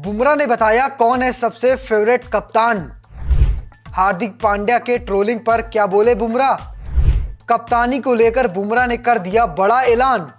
बुमराह ने बताया कौन है सबसे फेवरेट कप्तान। हार्दिक पांड्या के ट्रोलिंग पर क्या बोले बुमराह। कप्तानी को लेकर बुमराह ने कर दिया बड़ा ऐलान।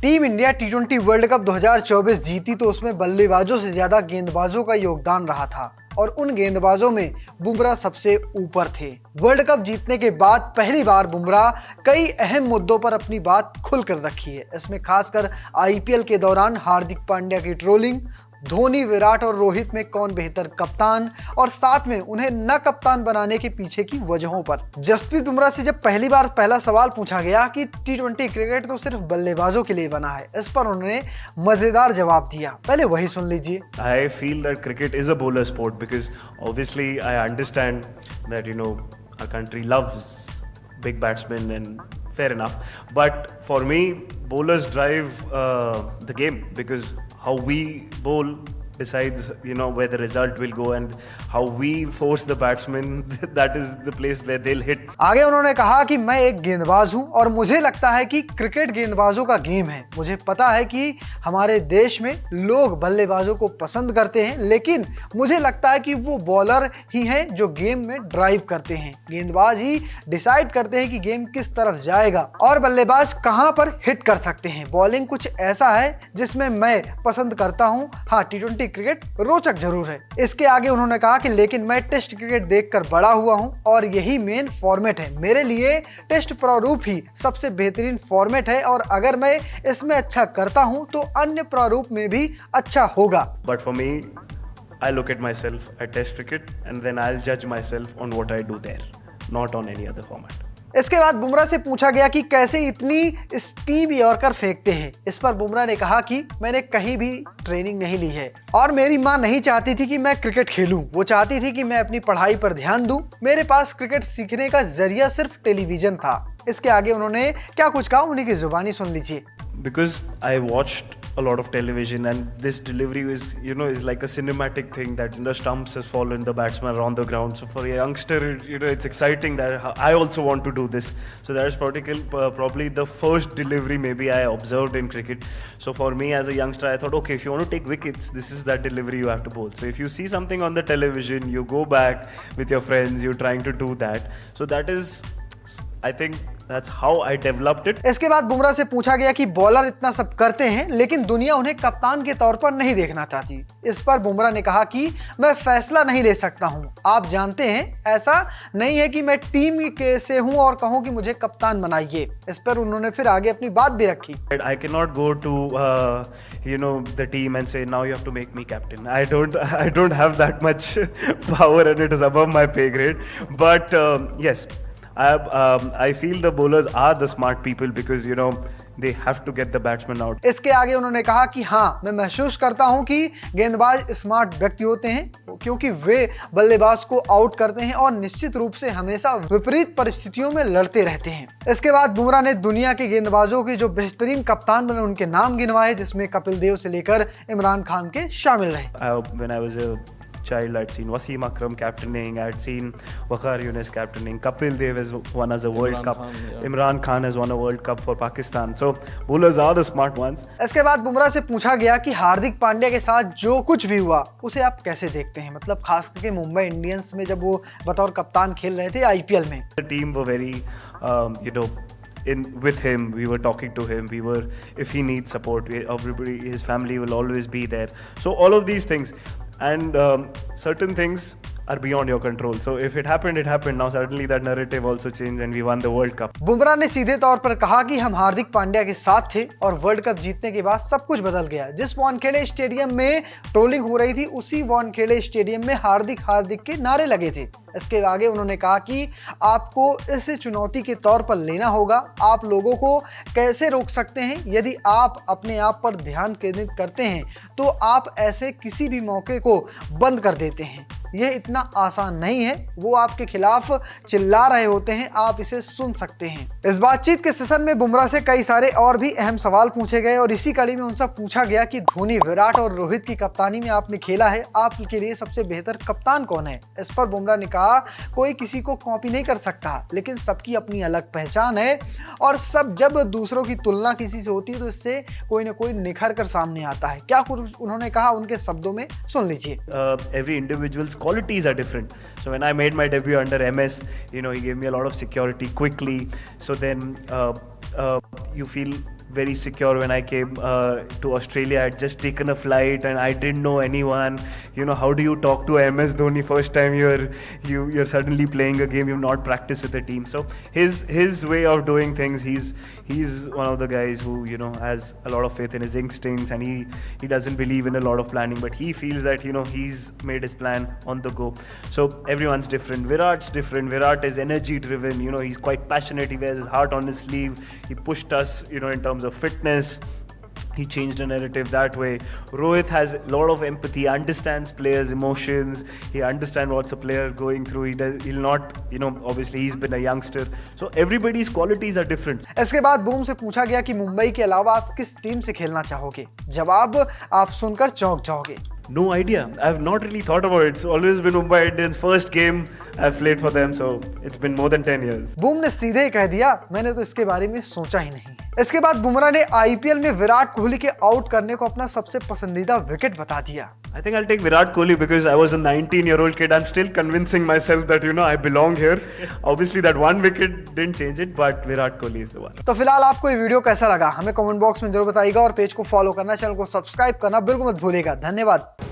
टीम इंडिया टी20 वर्ल्ड कप 2024 जीती तो उसमें बल्लेबाजों से ज्यादा गेंदबाजों का योगदान रहा था और उन गेंदबाजों में बुमराह सबसे ऊपर थे। वर्ल्ड कप जीतने के बाद पहली बार बुमराह कई अहम मुद्दों पर अपनी बात खुलकर रखी है। इसमें खासकर आईपीएल के दौरान हार्दिक पांड्या की ट्रोलिंग, धोनी, विराट और रोहित में कौन बेहतर कप्तान और साथ में उन्हें न कप्तान बनाने के पीछे की वजहों पर। जसप्रीत बुमराह से जब पहली बार पहला सवाल पूछा गया कि टी20 क्रिकेट तो सिर्फ बल्लेबाजों के लिए बना है, इस पर उन्होंने मजेदार जवाब दिया। पहले वही सुन लीजिए। I feel that cricket is a bowler sport because obviously I understand that our country loves big batsmen and fair enough, but for me bowlers drive the game because how we bowl decides where the result will go and how we force the batsman that is the place where they'll hit. आगे उन्होंने कहा कि मैं एक गेंदबाज हूं और मुझे लगता है कि क्रिकेट गेंदबाजों का गेम है। मुझे पता है कि हमारे देश में लोग बल्लेबाजों को पसंद करते हैं, लेकिन मुझे लगता है कि वो बॉलर ही हैं जो गेम में ड्राइव करते हैं। गेंदबाज ही डिसाइड करते हैं कि गेम किस तरफ जाएगा और बल्लेबाज कहां पर हिट कर सकते हैं। बॉलिंग कुछ ऐसा है जिसमें मैं पसंद करता हूं। हाँ, टी20 क्रिकेट रोचक जरूर है। इसके आगे उन्होंने कहा कि लेकिन मैं टेस्ट क्रिकेट देखकर बड़ा हुआ हूं और यही मेन फॉर्मेट है। मेरे लिए टेस्ट प्रारूप ही सबसे बेहतरीन फॉर्मेट है और अगर मैं इसमें अच्छा करता हूं तो अन्य प्रारूप में भी अच्छा होगा। But for me, I look at myself at test cricket and then I'll judge myself on what I do there, not on any other format. इसके बाद बुमराह से पूछा गया कि कैसे इतनी स्टीम यॉर्कर फेंकते हैं। इस पर बुमराह ने कहा कि मैंने कहीं भी ट्रेनिंग नहीं ली है और मेरी मां नहीं चाहती थी कि मैं क्रिकेट खेलूं। वो चाहती थी कि मैं अपनी पढ़ाई पर ध्यान दूं। मेरे पास क्रिकेट सीखने का जरिया सिर्फ टेलीविजन था। इसके आगे उन्होंने क्या कुछ कहा, उन्हीं की जुबानी सुन लीजिए। Because I watched a lot of television and this delivery is like a cinematic thing that stumps has fallen, the batsman are on the ground. So for a youngster, it's exciting that I also want to do this. So that is probably the first delivery maybe I observed in cricket. So for me as a youngster, I thought, okay, if you want to take wickets, this is that delivery you have to bowl. So if you see something on the television, you go back with your friends, you're trying to do that. So that is, I think that's how I developed it. इसके बाद बुमराह से पूछा गया कि bowler इतना सब करते हैं लेकिन दुनिया उन्हें कप्तान के तौर पर नहीं देखना चाहती। इस पर बुमराह ने कहा कि मैं फैसला नहीं ले सकता हूं। आप जानते हैं, ऐसा नहीं है कि मैं टीम के से हूं और कहूं कि मुझे कप्तान बनाइए। इस पर उन्होंने फिर आगे अपनी बात भी रखी। I cannot go to the team and say now you have to make me captain. I don't have that much power and it is above my pay grade. But yes, I feel the bowlers are the smart people because they have to get the batsman out. इसके आगे उन्होंने कहा कि हाँ, मैं महसूस करता हूं कि गेंदबाज स्मार्ट व्यक्ति होते हैं क्योंकि वे बल्लेबाज को आउट करते हैं और निश्चित रूप से हमेशा विपरीत परिस्थितियों में लड़ते रहते हैं। इसके बाद बुमराह ने दुनिया के गेंदबाजों के जो बेहतरीन कप्तान बने उनके नाम गिनवाए, जिसमें कपिल देव से लेकर इमरान खान के शामिल रहे। When I was a child, I'd seen Wasim Akram captaining, I'd seen Waqar Younis captaining, Kapil Dev has won as a World Cup, Imran Khan has won a World Cup for Pakistan. So bowlers are the smart ones. इसके बाद बुमराह से पूछा गया कि हार्दिक पांड्या के साथ जो कुछ भी हुआ उसे आप कैसे देखते हैं, मतलब खास करके मुंबई इंडियंस में जब वो बतौर कप्तान खेल रहे थे आईपीएल में। The team were very with him, we were talking to him, if he needs support, everybody, his family will always be there. So all of these things and certain things are beyond your control. So if it happened, it happened. Now suddenly that narrative also changed and we won the World Cup. Bumrah ने सीधे तौर पर कहा कि हम हार्दिक पांड्या के साथ थे और वर्ल्ड कप जीतने के बाद सब कुछ बदल गया। जिस वानखेड़े स्टेडियम में ट्रोलिंग हो रही थी उसी वानखेड़े स्टेडियम में हार्दिक हार्दिक के नारे लगे थे। इसके आगे उन्होंने कहा कि आपको इसे चुनौती के तौर पर लेना होगा। आप लोगों को कैसे रोक सकते हैं? यदि आप अपने आप पर ध्यान केंद्रित करते हैं तो आप ऐसे किसी भी मौके को बंद कर देते हैं। ये इतना आसान नहीं है। वो आपके खिलाफ चिल्ला रहे होते हैं, आप इसे सुन सकते हैं। इस बातचीत के सेशन में बुमराह से कई सारे और भी अहम सवाल पूछे गए और इसी कड़ी में उनसे पूछा गया कि धोनी, विराट और रोहित की कप्तानी में आपने खेला है, आपके लिए सबसे बेहतर कप्तान कौन है? इस पर बुमराह ने कहा, कोई किसी को कॉपी नहीं कर सकता, लेकिन सबकी अपनी अलग पहचान है और सब जब दूसरों की तुलना किसी से होती है तो इससे कोई ना कोई निखर कर सामने आता है। क्या कुछ उन्होंने कहा, उनके शब्दों में सुन लीजिए। Every individual's qualities are different. So when I made my debut under MS, he gave me a lot of security quickly. So then you feel very secure. When I came to Australia, I had just taken a flight and I didn't know anyone. How do you talk to MS Dhoni first time you're suddenly playing a game you've not practiced with the team? So his way of doing things, he's one of the guys who has a lot of faith in his instincts, and he doesn't believe in a lot of planning, but he feels that he's made his plan on the go. So everyone's different. Virat's different. Virat is energy driven. He's quite passionate. He wears his heart on his sleeve. He pushed us in terms of fitness. He changed the narrative that way. Rohit has a lot of empathy, understands players' emotions. He understands what's a player going through. He'll not, obviously he's been a youngster. So everybody's qualities are different. इसके बाद boom से पूछा गया कि मुंबई के अलावा आप किस टीम से खेलना चाहोगे? जवाब आप सुनकर चौंक जाओगे। No idea. I've not really thought about it. It's always been Mumbai Indians. First game I've played for them, so it's been more than 10 years. Boom ने सीधे ही कह दिया, मैंने तो इसके बारे में सोचा ही नहीं। इसके बाद बुमराह ने आईपीएल में विराट कोहली के आउट करने को अपना सबसे पसंदीदा विकेट बता दिया। I think I'll take Virat Kohli because I was a 19-year-old kid. I'm still convincing myself that I belong here. Obviously that one wicket didn't change it, but Virat Kohli is the one. तो फिलहाल आपको ये video कैसा लगा हमें comment box में जरूर बताइएगा और पेज को फॉलो करना, चैनल को सब्सक्राइब करना बिल्कुल मत भूलिएगा। धन्यवाद।